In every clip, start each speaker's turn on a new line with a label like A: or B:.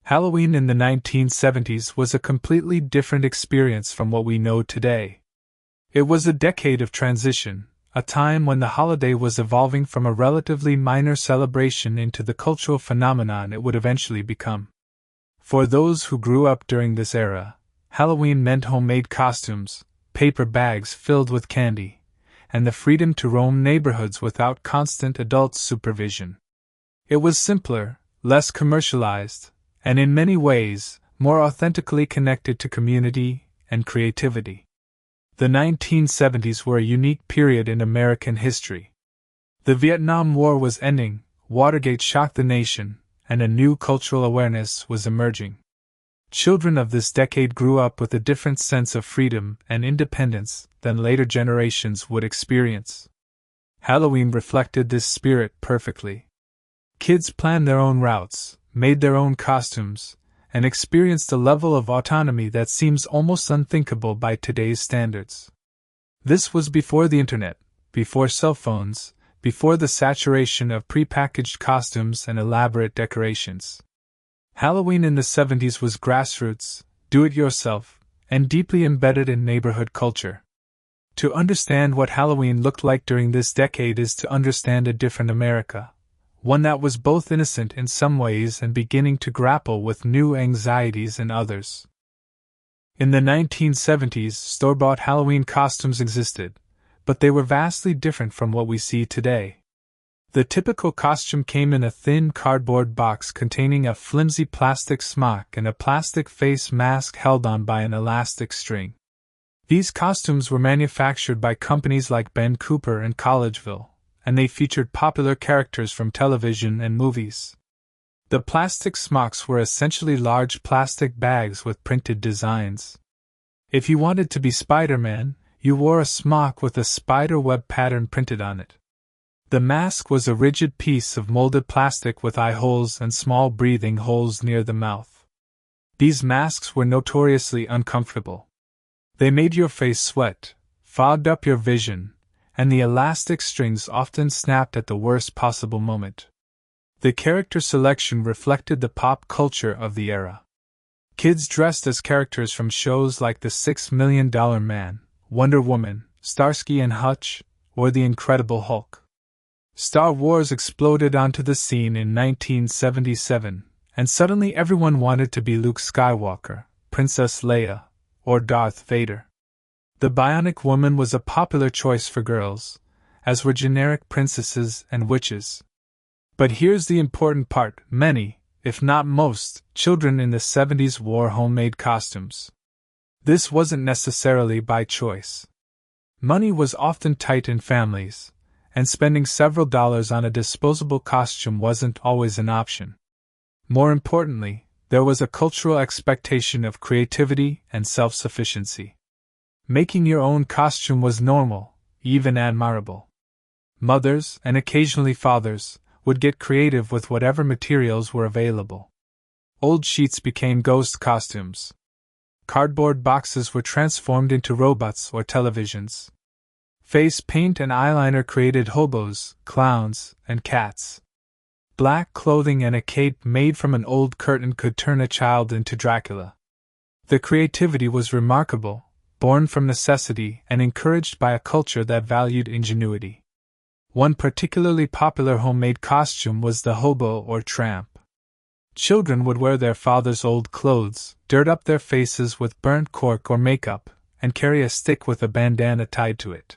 A: Halloween in the 1970s was a completely different experience from what we know today. It was a decade of transition, a time when the holiday was evolving from a relatively minor celebration into the cultural phenomenon it would eventually become. For those who grew up during this era, Halloween meant homemade costumes, paper bags filled with candy, and the freedom to roam neighborhoods without constant adult supervision. It was simpler, less commercialized, and in many ways, more authentically connected to community and creativity. The 1970s were a unique period in American history. The Vietnam War was ending, Watergate shocked the nation, and a new cultural awareness was emerging. Children of this decade grew up with a different sense of freedom and independence than later generations would experience. Halloween reflected this spirit perfectly. Kids planned their own routes, made their own costumes, and experienced a level of autonomy that seems almost unthinkable by today's standards. This was before the internet, before cell phones, before the saturation of prepackaged costumes and elaborate decorations. Halloween in the 70s was grassroots, do-it-yourself, and deeply embedded in neighborhood culture. To understand what Halloween looked like during this decade is to understand a different America, one that was both innocent in some ways and beginning to grapple with new anxieties in others. In the 1970s, store-bought Halloween costumes existed, but they were vastly different from what we see today. The typical costume came in a thin cardboard box containing a flimsy plastic smock and a plastic face mask held on by an elastic string. These costumes were manufactured by companies like Ben Cooper and Collegeville, and they featured popular characters from television and movies. The plastic smocks were essentially large plastic bags with printed designs. If you wanted to be Spider-Man, you wore a smock with a spider web pattern printed on it. The mask was a rigid piece of molded plastic with eye holes and small breathing holes near the mouth. These masks were notoriously uncomfortable. They made your face sweat, fogged up your vision, and the elastic strings often snapped at the worst possible moment. The character selection reflected the pop culture of the era. Kids dressed as characters from shows like The $6 Million Man, Wonder Woman, Starsky and Hutch, or The Incredible Hulk. Star Wars exploded onto the scene in 1977, and suddenly everyone wanted to be Luke Skywalker, Princess Leia, or Darth Vader. The Bionic Woman was a popular choice for girls, as were generic princesses and witches. But here's the important part: many, if not most, children in the 70s wore homemade costumes. This wasn't necessarily by choice. Money was often tight in families, and spending several dollars on a disposable costume wasn't always an option. More importantly, there was a cultural expectation of creativity and self-sufficiency. Making your own costume was normal, even admirable. Mothers, and occasionally fathers, would get creative with whatever materials were available. Old sheets became ghost costumes. Cardboard boxes were transformed into robots or televisions. Face paint and eyeliner created hobos, clowns, and cats. Black clothing and a cape made from an old curtain could turn a child into Dracula. The creativity was remarkable, born from necessity and encouraged by a culture that valued ingenuity. One particularly popular homemade costume was the hobo or tramp. Children would wear their father's old clothes, dirt up their faces with burnt cork or makeup, and carry a stick with a bandana tied to it.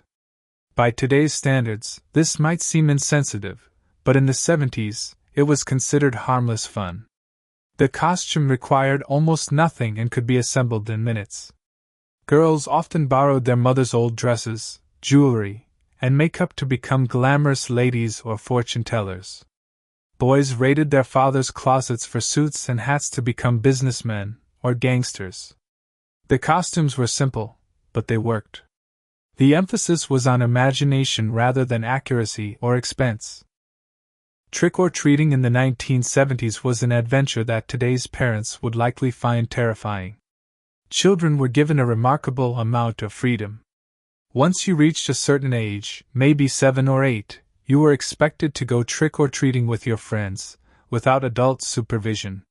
A: By today's standards, this might seem insensitive, but in the 70s, it was considered harmless fun. The costume required almost nothing and could be assembled in minutes. Girls often borrowed their mother's old dresses, jewelry, and makeup to become glamorous ladies or fortune-tellers. Boys raided their father's closets for suits and hats to become businessmen or gangsters. The costumes were simple, but they worked. The emphasis was on imagination rather than accuracy or expense. Trick-or-treating in the 1970s was an adventure that today's parents would likely find terrifying. Children were given a remarkable amount of freedom. Once you reached a certain age, maybe 7 or 8, you were expected to go trick-or-treating with your friends, without adult supervision.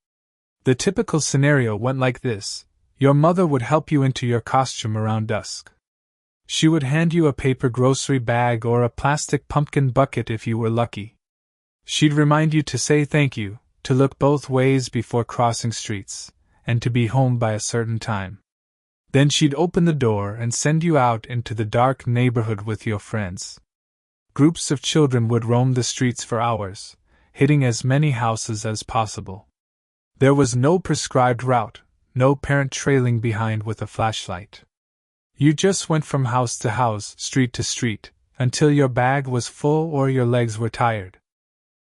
A: The typical scenario went like this: your mother would help you into your costume around dusk. She would hand you a paper grocery bag or a plastic pumpkin bucket if you were lucky. She'd remind you to say thank you, to look both ways before crossing streets, and to be home by a certain time. Then she'd open the door and send you out into the dark neighborhood with your friends. Groups of children would roam the streets for hours, hitting as many houses as possible. There was no prescribed route, no parent trailing behind with a flashlight. You just went from house to house, street to street, until your bag was full or your legs were tired.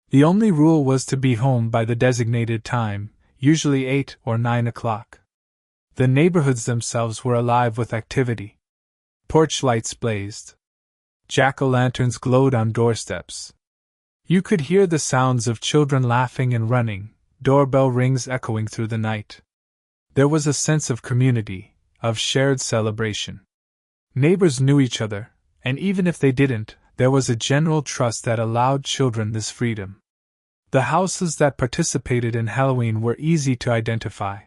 A: The only rule was to be home by the designated time, usually 8 or 9 o'clock. The neighborhoods themselves were alive with activity. Porch lights blazed. Jack-o'-lanterns glowed on doorsteps. You could hear the sounds of children laughing and running, doorbell rings echoing through the night. There was a sense of community, of shared celebration. Neighbors knew each other, and even if they didn't, there was a general trust that allowed children this freedom. The houses that participated in Halloween were easy to identify.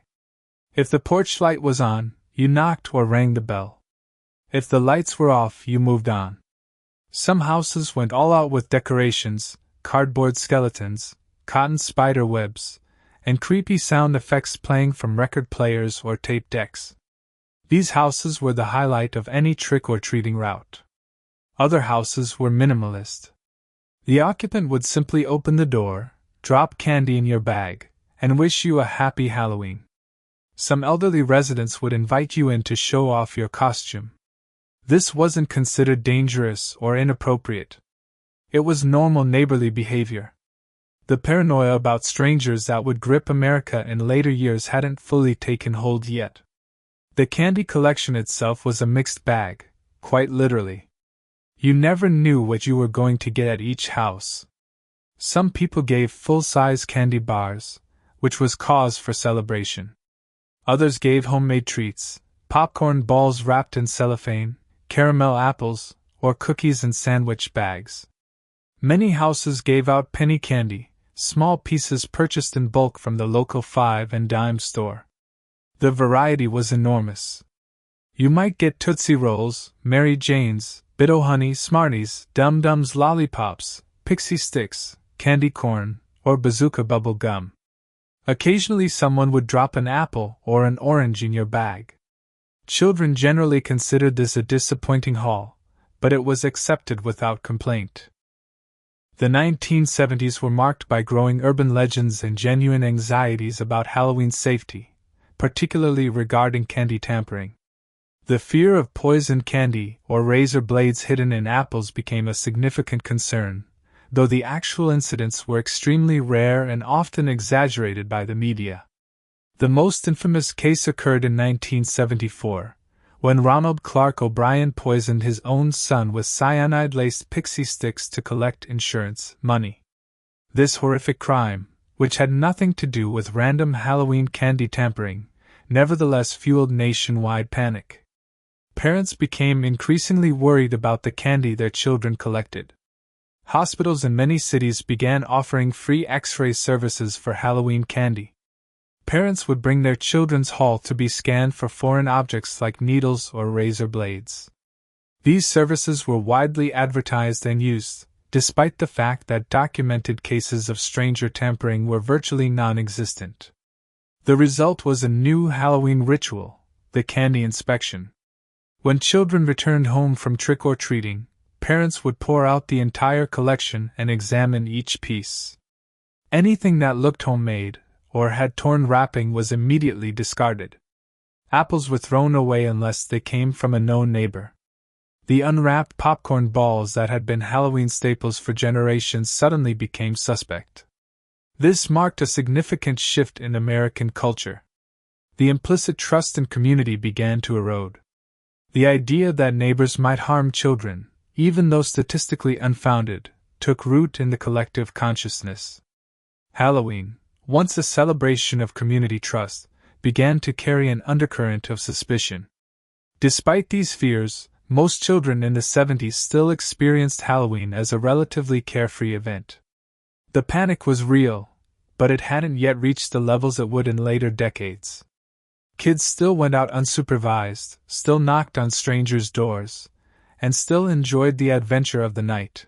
A: If the porch light was on, you knocked or rang the bell. If the lights were off, you moved on. Some houses went all out with decorations, cardboard skeletons, cotton spider webs, and creepy sound effects playing from record players or tape decks. These houses were the highlight of any trick-or-treating route. Other houses were minimalist. The occupant would simply open the door, drop candy in your bag, and wish you a happy Halloween. Some elderly residents would invite you in to show off your costume. This wasn't considered dangerous or inappropriate. It was normal neighborly behavior. The paranoia about strangers that would grip America in later years hadn't fully taken hold yet. The candy collection itself was a mixed bag, quite literally. You never knew what you were going to get at each house. Some people gave full-size candy bars, which was cause for celebration. Others gave homemade treats, popcorn balls wrapped in cellophane, caramel apples, or cookies in sandwich bags. Many houses gave out penny candy, small pieces purchased in bulk from the local 5 and dime store. The variety was enormous. You might get Tootsie Rolls, Mary Janes, Bit-O-Honey, Smarties, Dum-Dums lollipops, pixie sticks, candy corn, or bazooka bubble gum. Occasionally someone would drop an apple or an orange in your bag. Children generally considered this a disappointing haul, but it was accepted without complaint. The 1970s were marked by growing urban legends and genuine anxieties about Halloween safety, particularly regarding candy tampering. The fear of poisoned candy or razor blades hidden in apples became a significant concern, though the actual incidents were extremely rare and often exaggerated by the media. The most infamous case occurred in 1974, when Ronald Clark O'Brien poisoned his own son with cyanide-laced pixie sticks to collect insurance money. This horrific crime, which had nothing to do with random Halloween candy tampering, nevertheless fueled nationwide panic. Parents became increasingly worried about the candy their children collected. Hospitals in many cities began offering free X-ray services for Halloween candy. Parents would bring their children's haul to be scanned for foreign objects like needles or razor blades. These services were widely advertised and used, despite the fact that documented cases of stranger tampering were virtually non-existent. The result was a new Halloween ritual, the candy inspection. When children returned home from trick-or-treating, parents would pour out the entire collection and examine each piece. Anything that looked homemade, or had torn wrapping, was immediately discarded. Apples were thrown away unless they came from a known neighbor. The unwrapped popcorn balls that had been Halloween staples for generations suddenly became suspect. This marked a significant shift in American culture. The implicit trust in community began to erode. The idea that neighbors might harm children, even though statistically unfounded, took root in the collective consciousness. Halloween, once a celebration of community trust, began to carry an undercurrent of suspicion. Despite these fears, most children in the 70s still experienced Halloween as a relatively carefree event. The panic was real, but it hadn't yet reached the levels it would in later decades. Kids still went out unsupervised, still knocked on strangers' doors, and still enjoyed the adventure of the night.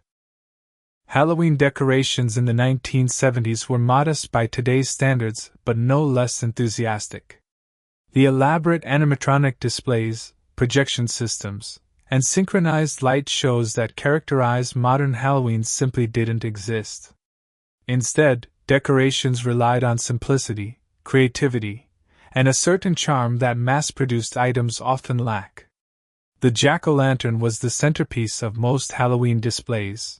A: Halloween decorations in the 1970s were modest by today's standards, but no less enthusiastic. The elaborate animatronic displays, projection systems, and synchronized light shows that characterize modern Halloween simply didn't exist. Instead, decorations relied on simplicity, creativity, and a certain charm that mass-produced items often lack. The jack-o'-lantern was the centerpiece of most Halloween displays.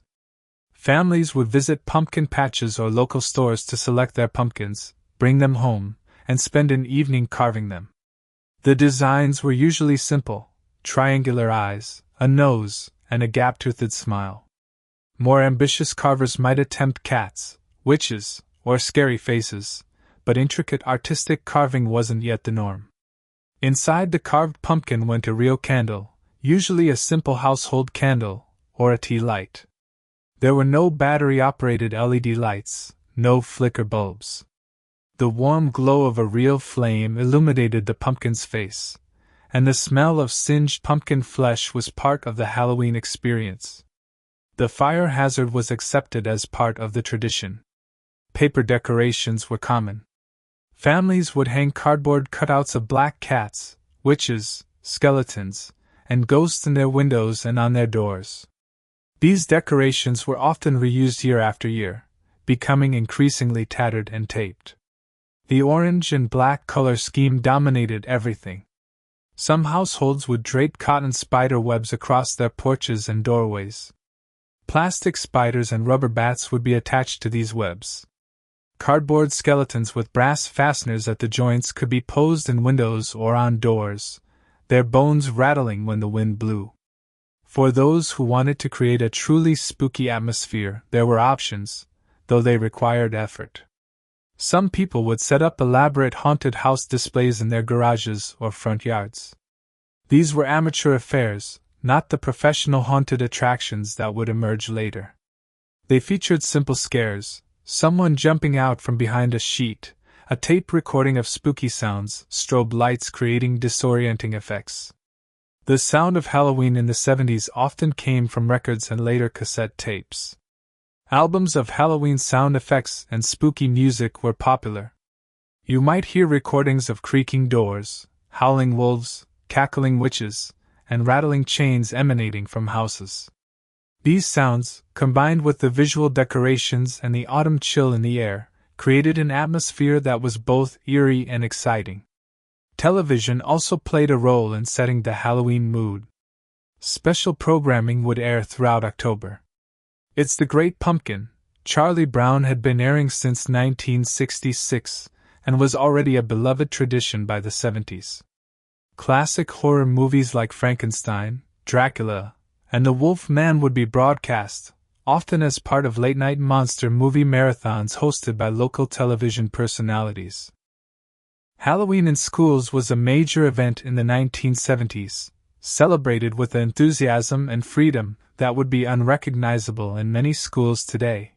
A: Families would visit pumpkin patches or local stores to select their pumpkins, bring them home, and spend an evening carving them. The designs were usually simple: triangular eyes, a nose, and a gap-toothed smile. More ambitious carvers might attempt cats, witches, or scary faces, but intricate artistic carving wasn't yet the norm. Inside the carved pumpkin went a real candle, usually a simple household candle, or a tea light. There were no battery-operated LED lights, no flicker bulbs. The warm glow of a real flame illuminated the pumpkin's face, and the smell of singed pumpkin flesh was part of the Halloween experience. The fire hazard was accepted as part of the tradition. Paper decorations were common. Families would hang cardboard cutouts of black cats, witches, skeletons, and ghosts in their windows and on their doors. These decorations were often reused year after year, becoming increasingly tattered and taped. The orange and black color scheme dominated everything. Some households would drape cotton spider webs across their porches and doorways. Plastic spiders and rubber bats would be attached to these webs. Cardboard skeletons with brass fasteners at the joints could be posed in windows or on doors, their bones rattling when the wind blew. For those who wanted to create a truly spooky atmosphere, there were options, though they required effort. Some people would set up elaborate haunted house displays in their garages or front yards. These were amateur affairs, not the professional haunted attractions that would emerge later. They featured simple scares: someone jumping out from behind a sheet, a tape recording of spooky sounds, strobe lights creating disorienting effects. The sound of Halloween in the 70s often came from records and later cassette tapes. Albums of Halloween sound effects and spooky music were popular. You might hear recordings of creaking doors, howling wolves, cackling witches, and rattling chains emanating from houses. These sounds, combined with the visual decorations and the autumn chill in the air, created an atmosphere that was both eerie and exciting. Television also played a role in setting the Halloween mood. Special programming would air throughout October. It's the Great Pumpkin, Charlie Brown had been airing since 1966 and was already a beloved tradition by the 70s. Classic horror movies like Frankenstein, Dracula, and The Wolf Man would be broadcast, often as part of late-night monster movie marathons hosted by local television personalities. Halloween in schools was a major event in the 1970s, celebrated with enthusiasm and freedom that would be unrecognizable in many schools today.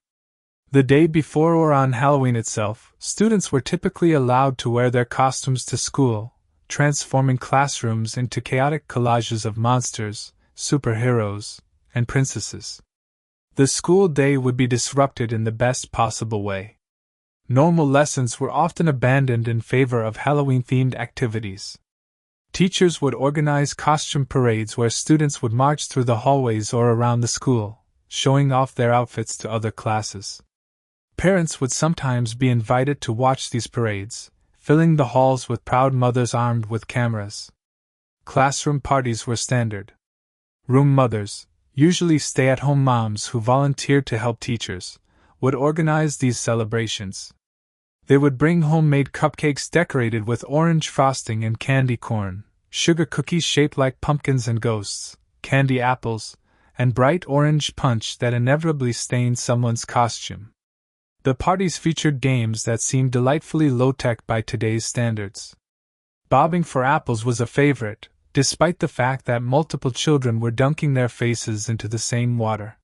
A: The day before or on Halloween itself, students were typically allowed to wear their costumes to school, transforming classrooms into chaotic collages of monsters, superheroes, and princesses. The school day would be disrupted in the best possible way. Normal lessons were often abandoned in favor of Halloween-themed activities. Teachers would organize costume parades where students would march through the hallways or around the school, showing off their outfits to other classes. Parents would sometimes be invited to watch these parades, filling the halls with proud mothers armed with cameras. Classroom parties were standard. Room mothers, usually stay-at-home moms who volunteered to help teachers, would organize these celebrations. They would bring homemade cupcakes decorated with orange frosting and candy corn, sugar cookies shaped like pumpkins and ghosts, candy apples, and bright orange punch that inevitably stained someone's costume. The parties featured games that seemed delightfully low-tech by today's standards. Bobbing for apples was a favorite, despite the fact that multiple children were dunking their faces into the same water.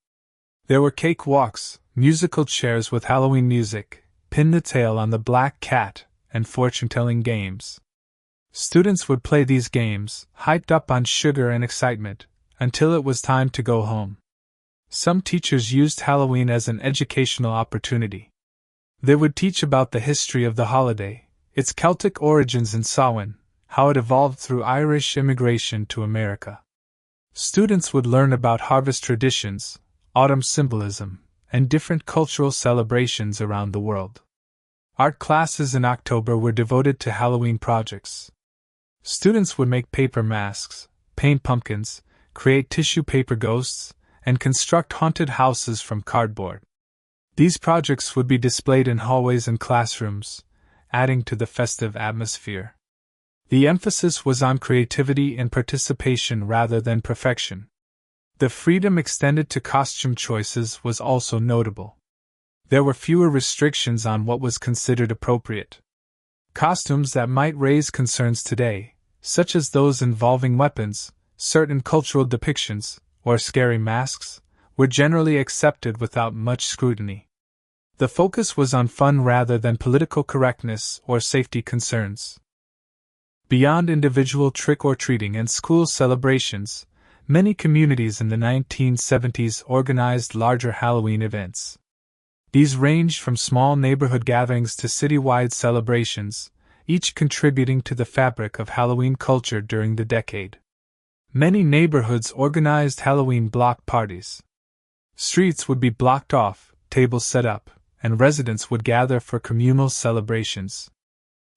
A: There were cake walks, musical chairs with Halloween music, pin the tail on the black cat, and fortune-telling games. Students would play these games, hyped up on sugar and excitement, until it was time to go home. Some teachers used Halloween as an educational opportunity. They would teach about the history of the holiday, its Celtic origins in Samhain, how it evolved through Irish immigration to America. Students would learn about harvest traditions, autumn symbolism, and different cultural celebrations around the world. Art classes in October were devoted to Halloween projects. Students would make paper masks, paint pumpkins, create tissue paper ghosts, and construct haunted houses from cardboard. These projects would be displayed in hallways and classrooms, adding to the festive atmosphere. The emphasis was on creativity and participation rather than perfection. The freedom extended to costume choices was also notable. There were fewer restrictions on what was considered appropriate. Costumes that might raise concerns today, such as those involving weapons, certain cultural depictions, or scary masks, were generally accepted without much scrutiny. The focus was on fun rather than political correctness or safety concerns. Beyond individual trick-or-treating and school celebrations, many communities in the 1970s organized larger Halloween events. These ranged from small neighborhood gatherings to citywide celebrations, each contributing to the fabric of Halloween culture during the decade. Many neighborhoods organized Halloween block parties. Streets would be blocked off, tables set up, and residents would gather for communal celebrations.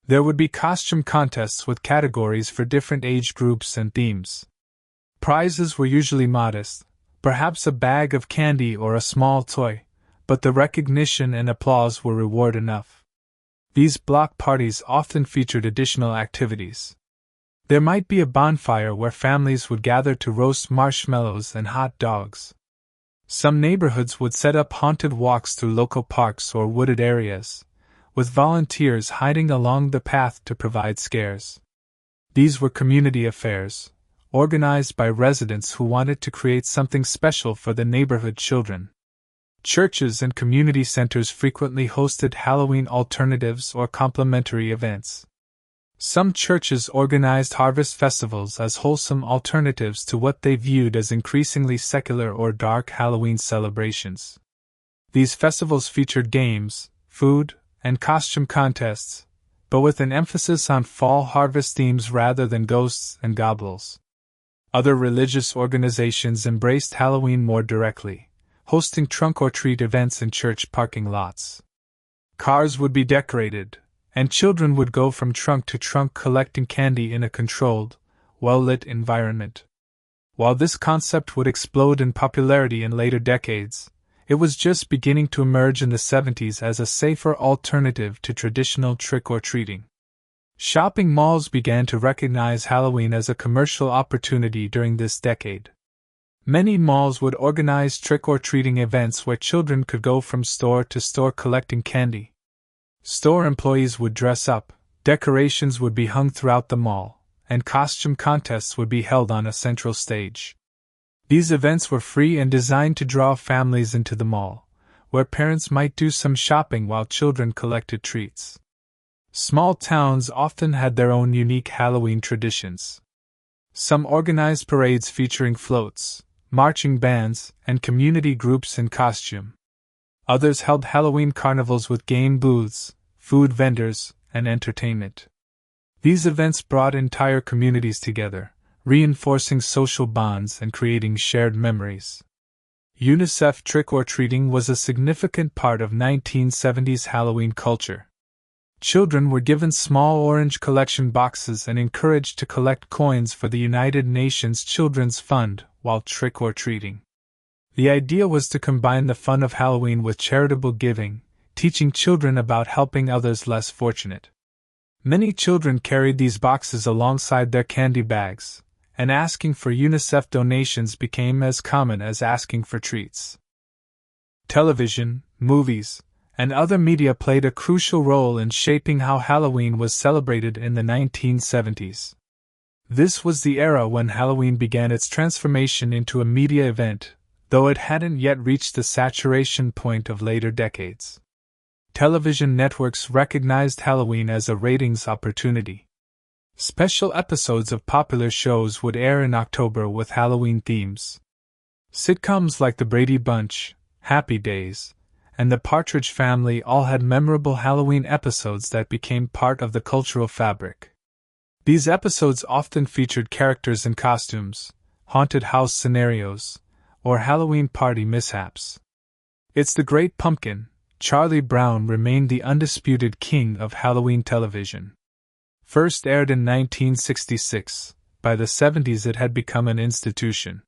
A: There would be costume contests with categories for different age groups and themes. Prizes were usually modest, perhaps a bag of candy or a small toy, but the recognition and applause were reward enough. These block parties often featured additional activities. There might be a bonfire where families would gather to roast marshmallows and hot dogs. Some neighborhoods would set up haunted walks through local parks or wooded areas, with volunteers hiding along the path to provide scares. These were community affairs, organized by residents who wanted to create something special for the neighborhood children. Churches and community centers frequently hosted Halloween alternatives or complementary events. Some churches organized harvest festivals as wholesome alternatives to what they viewed as increasingly secular or dark Halloween celebrations. These festivals featured games, food, and costume contests, but with an emphasis on fall harvest themes rather than ghosts and goblins. Other religious organizations embraced Halloween more directly, hosting trunk-or-treat events in church parking lots. Cars would be decorated, and children would go from trunk to trunk collecting candy in a controlled, well-lit environment. While this concept would explode in popularity in later decades, it was just beginning to emerge in the 70s as a safer alternative to traditional trick-or-treating. Shopping malls began to recognize Halloween as a commercial opportunity during this decade. Many malls would organize trick-or-treating events where children could go from store to store collecting candy. Store employees would dress up, decorations would be hung throughout the mall, and costume contests would be held on a central stage. These events were free and designed to draw families into the mall, where parents might do some shopping while children collected treats. Small towns often had their own unique Halloween traditions. Some organized parades featuring floats, marching bands, and community groups in costume. Others held Halloween carnivals with game booths, food vendors, and entertainment. These events brought entire communities together, reinforcing social bonds and creating shared memories. UNICEF trick-or-treating was a significant part of 1970s Halloween culture. Children were given small orange collection boxes and encouraged to collect coins for the United Nations Children's Fund while trick-or-treating. The idea was to combine the fun of Halloween with charitable giving, teaching children about helping others less fortunate. Many children carried these boxes alongside their candy bags, and asking for UNICEF donations became as common as asking for treats. Television, movies, and other media played a crucial role in shaping how Halloween was celebrated in the 1970s. This was the era when Halloween began its transformation into a media event, though it hadn't yet reached the saturation point of later decades. Television networks recognized Halloween as a ratings opportunity. Special episodes of popular shows would air in October with Halloween themes. Sitcoms like The Brady Bunch, Happy Days, and The Partridge Family all had memorable Halloween episodes that became part of the cultural fabric. These episodes often featured characters in costumes, haunted house scenarios, or Halloween party mishaps. It's the Great Pumpkin. Charlie Brown remained the undisputed king of Halloween television. First aired in 1966, by the 70s it had become an institution.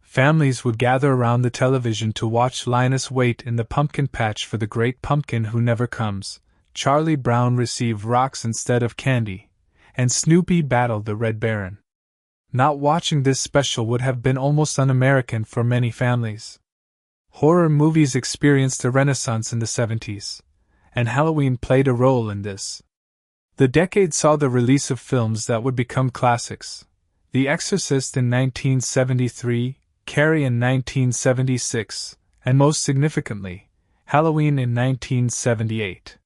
A: Families would gather around the television to watch Linus wait in the pumpkin patch for the Great Pumpkin who never comes, Charlie Brown receive rocks instead of candy, and Snoopy battle the Red Baron. Not watching this special would have been almost un-American for many families. Horror movies experienced a renaissance in the 70s, and Halloween played a role in this. The decade saw the release of films that would become classics: The Exorcist in 1973, Carrie in 1976, and most significantly, Halloween in 1978.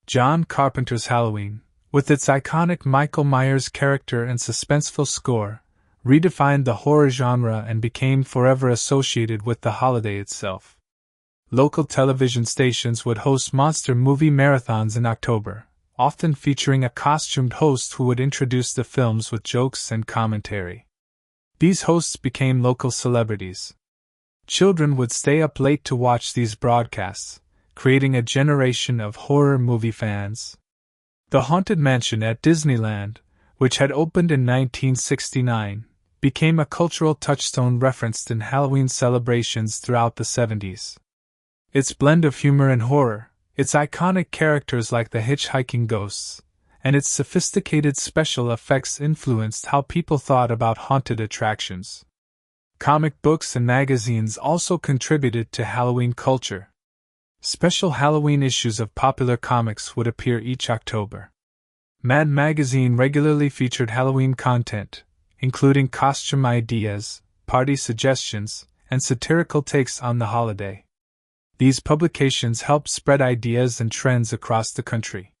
A: John Carpenter's Halloween, with its iconic Michael Myers character and suspenseful score, redefined the horror genre and became forever associated with the holiday itself. Local television stations would host monster movie marathons in October, often featuring a costumed host who would introduce the films with jokes and commentary. These hosts became local celebrities. Children would stay up late to watch these broadcasts, creating a generation of horror movie fans. The Haunted Mansion at Disneyland, which had opened in 1969, became a cultural touchstone referenced in Halloween celebrations throughout the 70s. Its blend of humor and horror, its iconic characters like the hitchhiking ghosts, and its sophisticated special effects influenced how people thought about haunted attractions. Comic books and magazines also contributed to Halloween culture. Special Halloween issues of popular comics would appear each October. Mad Magazine regularly featured Halloween content, including costume ideas, party suggestions, and satirical takes on the holiday. These publications helped spread ideas and trends across the country.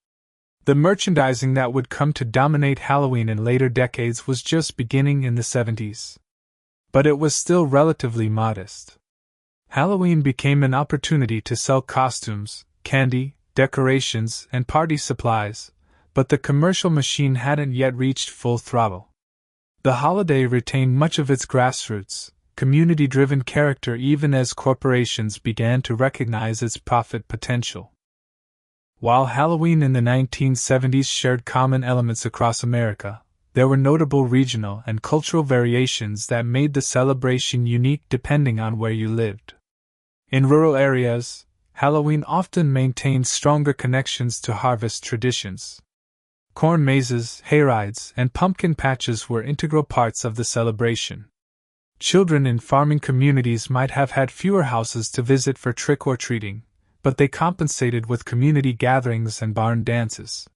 A: The merchandising that would come to dominate Halloween in later decades was just beginning in the 70s. But it was still relatively modest. Halloween became an opportunity to sell costumes, candy, decorations, and party supplies, but the commercial machine hadn't yet reached full throttle. The holiday retained much of its grassroots, community-driven character even as corporations began to recognize its profit potential. While Halloween in the 1970s shared common elements across America, there were notable regional and cultural variations that made the celebration unique depending on where you lived. In rural areas, Halloween often maintained stronger connections to harvest traditions. Corn mazes, hayrides, and pumpkin patches were integral parts of the celebration. Children in farming communities might have had fewer houses to visit for trick-or-treating, but they compensated with community gatherings and barn dances.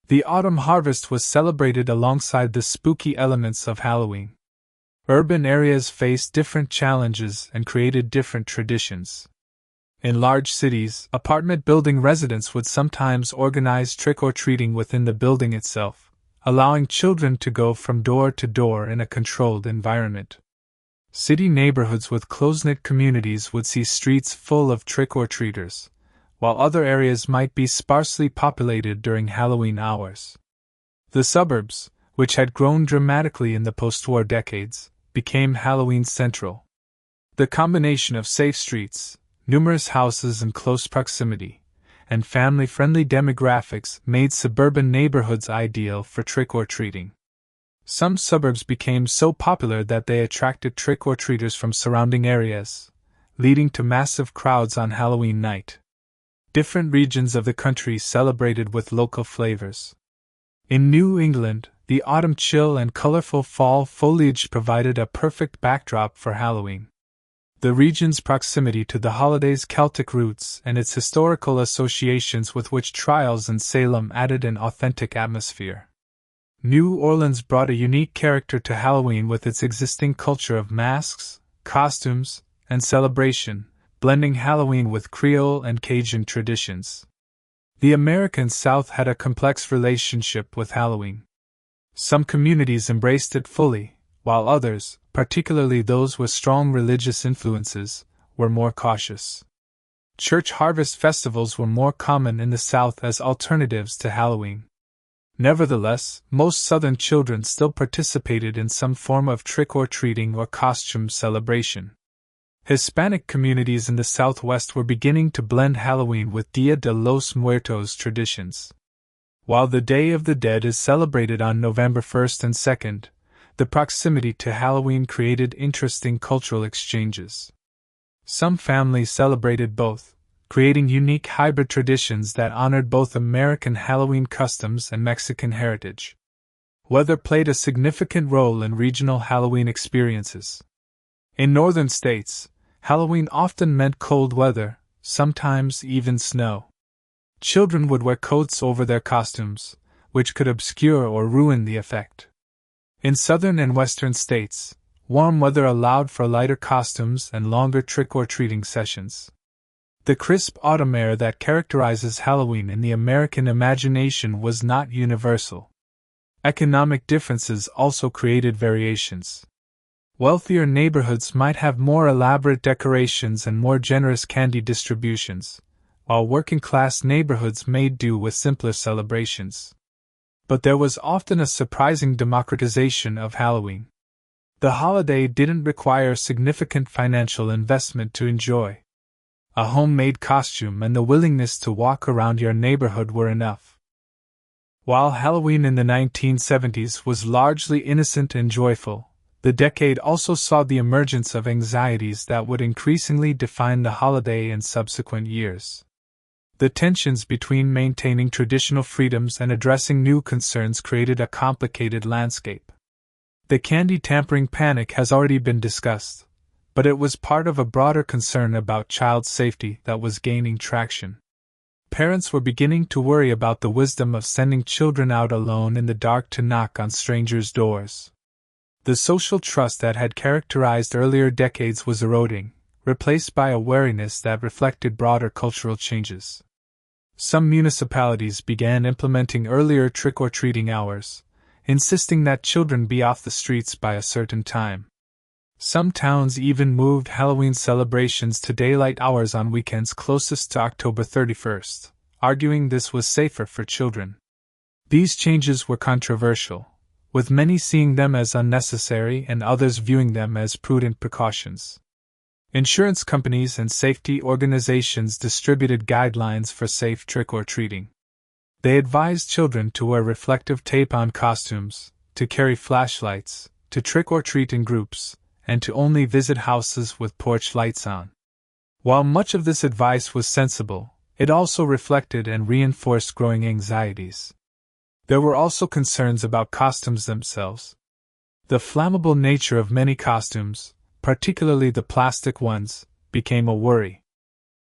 A: The autumn harvest was celebrated alongside the spooky elements of Halloween. Urban areas faced different challenges and created different traditions. In large cities, apartment building residents would sometimes organize trick-or-treating within the building itself, allowing children to go from door to door in a controlled environment. City neighborhoods with close-knit communities would see streets full of trick-or-treaters, while other areas might be sparsely populated during Halloween hours. The suburbs, which had grown dramatically in the post-war decades, became Halloween central. The combination of safe streets, numerous houses in close proximity, and family-friendly demographics made suburban neighborhoods ideal for trick-or-treating. Some suburbs became so popular that they attracted trick-or-treaters from surrounding areas, leading to massive crowds on Halloween night. Different regions of the country celebrated with local flavors. In New England, the autumn chill and colorful fall foliage provided a perfect backdrop for Halloween. The region's proximity to the holiday's Celtic roots and its historical associations with witch trials in Salem added an authentic atmosphere. New Orleans brought a unique character to Halloween with its existing culture of masks, costumes, and celebration, blending Halloween with Creole and Cajun traditions. The American South had a complex relationship with Halloween. Some communities embraced it fully, while others, particularly those with strong religious influences, were more cautious. Church harvest festivals were more common in the South as alternatives to Halloween. Nevertheless, most Southern children still participated in some form of trick-or-treating or costume celebration. Hispanic communities in the Southwest were beginning to blend Halloween with Dia de los Muertos traditions. While the Day of the Dead is celebrated on November 1st and 2nd, the proximity to Halloween created interesting cultural exchanges. Some families celebrated both, creating unique hybrid traditions that honored both American Halloween customs and Mexican heritage. Weather played a significant role in regional Halloween experiences. In northern states, Halloween often meant cold weather, sometimes even snow. Children would wear coats over their costumes, which could obscure or ruin the effect. In southern and western states, warm weather allowed for lighter costumes and longer trick-or-treating sessions. The crisp autumn air that characterizes Halloween in the American imagination was not universal. Economic differences also created variations. Wealthier neighborhoods might have more elaborate decorations and more generous candy distributions, while working-class neighborhoods made do with simpler celebrations. But there was often a surprising democratization of Halloween. The holiday didn't require significant financial investment to enjoy. A homemade costume and the willingness to walk around your neighborhood were enough. While Halloween in the 1970s was largely innocent and joyful, the decade also saw the emergence of anxieties that would increasingly define the holiday in subsequent years. The tensions between maintaining traditional freedoms and addressing new concerns created a complicated landscape. The candy tampering panic has already been discussed, but it was part of a broader concern about child safety that was gaining traction. Parents were beginning to worry about the wisdom of sending children out alone in the dark to knock on strangers' doors. The social trust that had characterized earlier decades was eroding, replaced by a wariness that reflected broader cultural changes. Some municipalities began implementing earlier trick-or-treating hours, insisting that children be off the streets by a certain time. Some towns even moved Halloween celebrations to daylight hours on weekends closest to October 31st, arguing this was safer for children. These changes were controversial, with many seeing them as unnecessary and others viewing them as prudent precautions. Insurance companies and safety organizations distributed guidelines for safe trick-or-treating. They advised children to wear reflective tape on costumes, to carry flashlights, to trick-or-treat in groups, and to only visit houses with porch lights on. While much of this advice was sensible, it also reflected and reinforced growing anxieties. There were also concerns about costumes themselves. The flammable nature of many costumes, particularly the plastic ones, became a worry.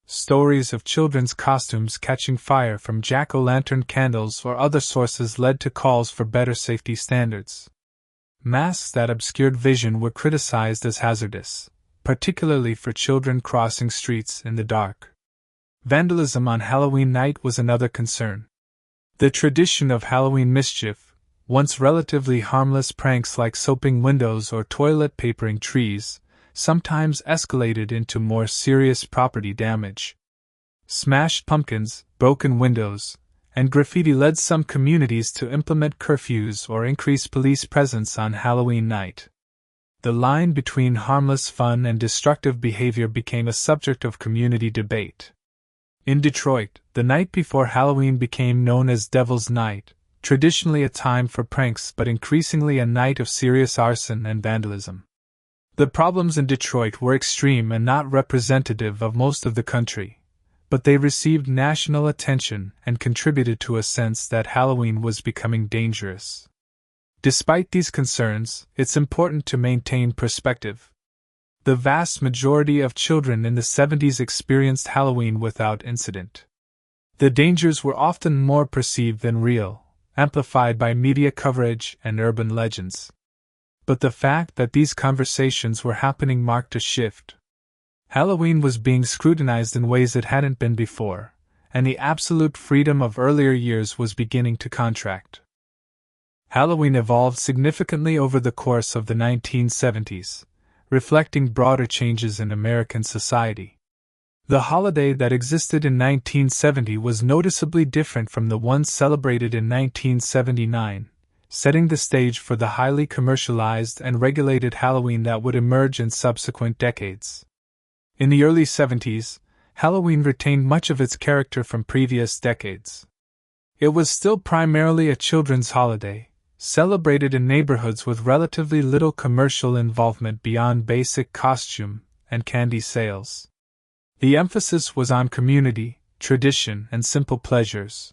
A: Stories of children's costumes catching fire from jack-o'-lantern candles or other sources led to calls for better safety standards. Masks that obscured vision were criticized as hazardous, particularly for children crossing streets in the dark. Vandalism on Halloween night was another concern. The tradition of Halloween mischief, once relatively harmless pranks like soaping windows or toilet papering trees, sometimes escalated into more serious property damage. Smashed pumpkins, broken windows, and graffiti led some communities to implement curfews or increase police presence on Halloween night. The line between harmless fun and destructive behavior became a subject of community debate. In Detroit, the night before Halloween became known as Devil's Night, traditionally a time for pranks but increasingly a night of serious arson and vandalism. The problems in Detroit were extreme and not representative of most of the country, but they received national attention and contributed to a sense that Halloween was becoming dangerous. Despite these concerns, it's important to maintain perspective. The vast majority of children in the 70s experienced Halloween without incident. The dangers were often more perceived than real, amplified by media coverage and urban legends. But the fact that these conversations were happening marked a shift. Halloween was being scrutinized in ways it hadn't been before, and the absolute freedom of earlier years was beginning to contract. Halloween evolved significantly over the course of the 1970s, reflecting broader changes in American society. The holiday that existed in 1970 was noticeably different from the one celebrated in 1979, setting the stage for the highly commercialized and regulated Halloween that would emerge in subsequent decades. In the early 70s, Halloween retained much of its character from previous decades. It was still primarily a children's holiday, celebrated in neighborhoods with relatively little commercial involvement beyond basic costume and candy sales. The emphasis was on community, tradition, and simple pleasures.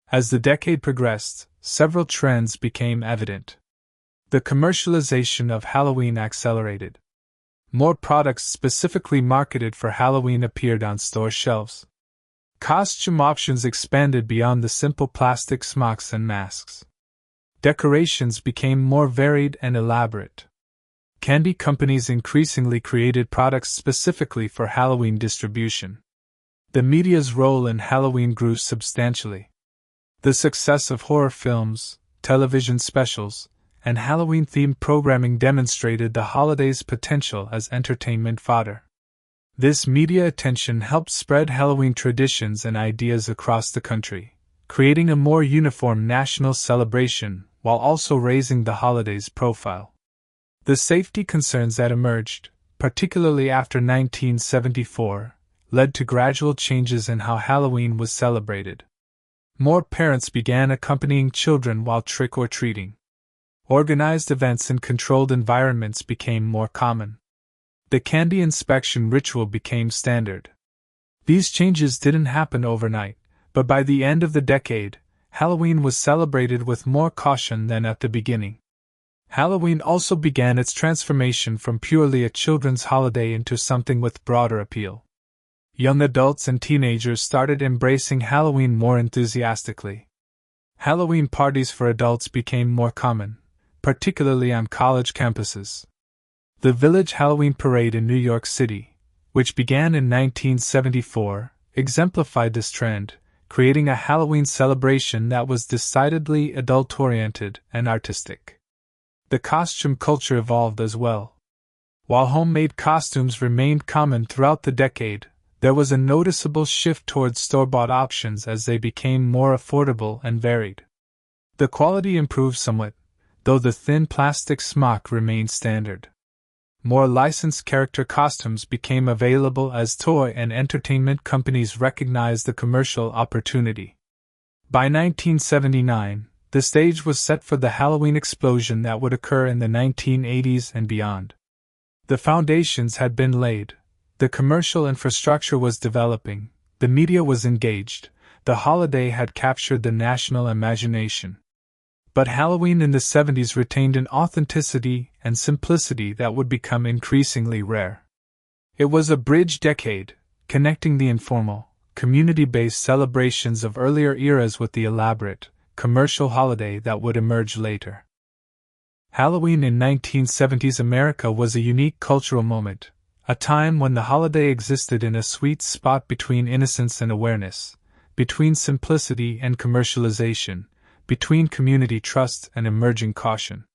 A: As the decade progressed, several trends became evident. The commercialization of Halloween accelerated. More products specifically marketed for Halloween appeared on store shelves. Costume options expanded beyond the simple plastic smocks and masks. Decorations became more varied and elaborate. Candy companies increasingly created products specifically for Halloween distribution. The media's role in Halloween grew substantially. The success of horror films, television specials, and Halloween-themed programming demonstrated the holiday's potential as entertainment fodder. This media attention helped spread Halloween traditions and ideas across the country, creating a more uniform national celebration while also raising the holiday's profile. The safety concerns that emerged, particularly after 1974, led to gradual changes in how Halloween was celebrated. More parents began accompanying children while trick-or-treating. Organized events in controlled environments became more common. The candy inspection ritual became standard. These changes didn't happen overnight, but by the end of the decade, Halloween was celebrated with more caution than at the beginning. Halloween also began its transformation from purely a children's holiday into something with broader appeal. Young adults and teenagers started embracing Halloween more enthusiastically. Halloween parties for adults became more common, particularly on college campuses. The Village Halloween Parade in New York City, which began in 1974, exemplified this trend, creating a Halloween celebration that was decidedly adult-oriented and artistic. The costume culture evolved as well. While homemade costumes remained common throughout the decade, there was a noticeable shift towards store-bought options as they became more affordable and varied. The quality improved somewhat, though the thin plastic smock remained standard. More licensed character costumes became available as toy and entertainment companies recognized the commercial opportunity. By 1979, the stage was set for the Halloween explosion that would occur in the 1980s and beyond. The foundations had been laid, the commercial infrastructure was developing, the media was engaged, the holiday had captured the national imagination. But Halloween in the 70s retained an authenticity and simplicity that would become increasingly rare. It was a bridge decade, connecting the informal, community-based celebrations of earlier eras with the elaborate, commercial holiday that would emerge later. Halloween in 1970s America was a unique cultural moment, a time when the holiday existed in a sweet spot between innocence and awareness, between simplicity and commercialization, between community trust and emerging caution.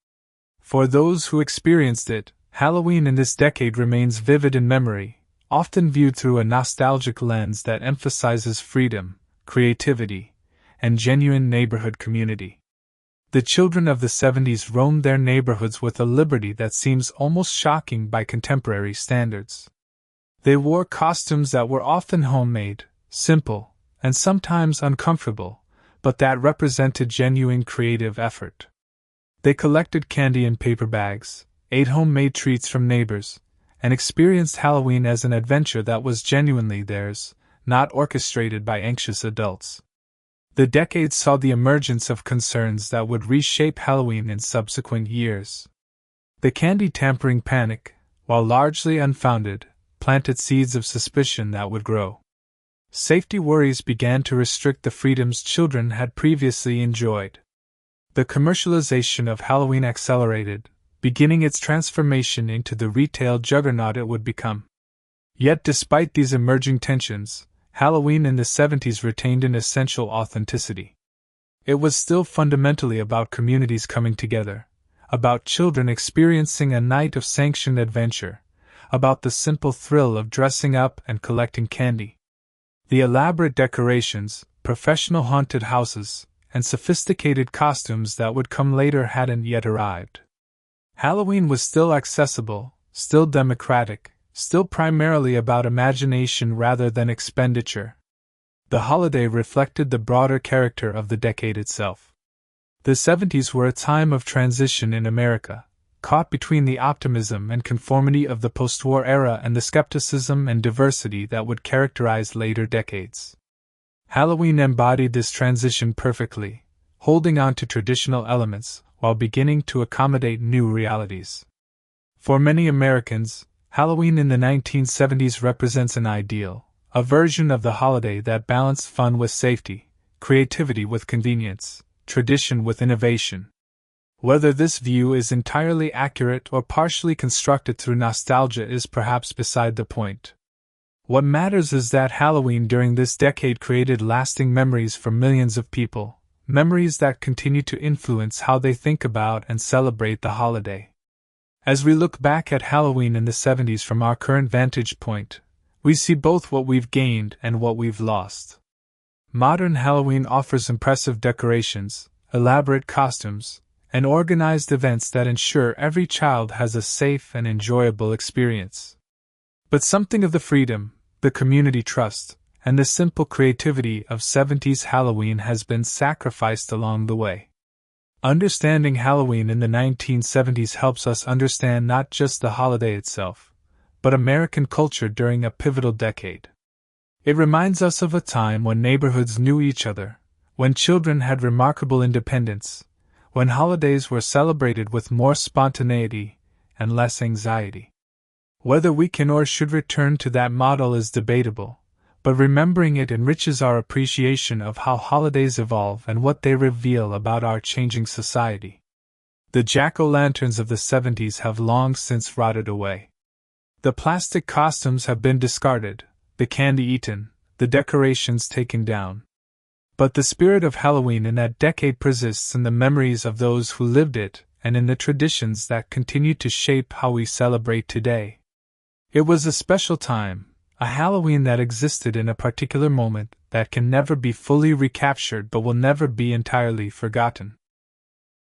A: For those who experienced it, Halloween in this decade remains vivid in memory, often viewed through a nostalgic lens that emphasizes freedom, creativity, and genuine neighborhood community. The children of the 70s roamed their neighborhoods with a liberty that seems almost shocking by contemporary standards. They wore costumes that were often homemade, simple, and sometimes uncomfortable, but that represented genuine creative effort. They collected candy in paper bags, ate homemade treats from neighbors, and experienced Halloween as an adventure that was genuinely theirs, not orchestrated by anxious adults. The decade saw the emergence of concerns that would reshape Halloween in subsequent years. The candy tampering panic, while largely unfounded, planted seeds of suspicion that would grow. Safety worries began to restrict the freedoms children had previously enjoyed. The commercialization of Halloween accelerated, beginning its transformation into the retail juggernaut it would become. Yet despite these emerging tensions, Halloween in the 70s retained an essential authenticity. It was still fundamentally about communities coming together, about children experiencing a night of sanctioned adventure, about the simple thrill of dressing up and collecting candy. The elaborate decorations, professional haunted houses, and sophisticated costumes that would come later hadn't yet arrived. Halloween was still accessible, still democratic, still primarily about imagination rather than expenditure. The holiday reflected the broader character of the decade itself. The 70s were a time of transition in America, caught between the optimism and conformity of the post-war era and the skepticism and diversity that would characterize later decades. Halloween embodied this transition perfectly, holding on to traditional elements while beginning to accommodate new realities. For many Americans, Halloween in the 1970s represents an ideal, a version of the holiday that balanced fun with safety, creativity with convenience, tradition with innovation. Whether this view is entirely accurate or partially constructed through nostalgia is perhaps beside the point. What matters is that Halloween during this decade created lasting memories for millions of people, memories that continue to influence how they think about and celebrate the holiday. As we look back at Halloween in the 70s from our current vantage point, we see both what we've gained and what we've lost. Modern Halloween offers impressive decorations, elaborate costumes, and organized events that ensure every child has a safe and enjoyable experience. But something of the freedom, the community trust, and the simple creativity of 70s Halloween has been sacrificed along the way. Understanding Halloween in the 1970s helps us understand not just the holiday itself, but American culture during a pivotal decade. It reminds us of a time when neighborhoods knew each other, when children had remarkable independence, when holidays were celebrated with more spontaneity and less anxiety. Whether we can or should return to that model is debatable, but remembering it enriches our appreciation of how holidays evolve and what they reveal about our changing society. The jack-o'-lanterns of the 70s have long since rotted away. The plastic costumes have been discarded, the candy eaten, the decorations taken down. But the spirit of Halloween in that decade persists in the memories of those who lived it and in the traditions that continue to shape how we celebrate today. It was a special time, a Halloween that existed in a particular moment that can never be fully recaptured but will never be entirely forgotten.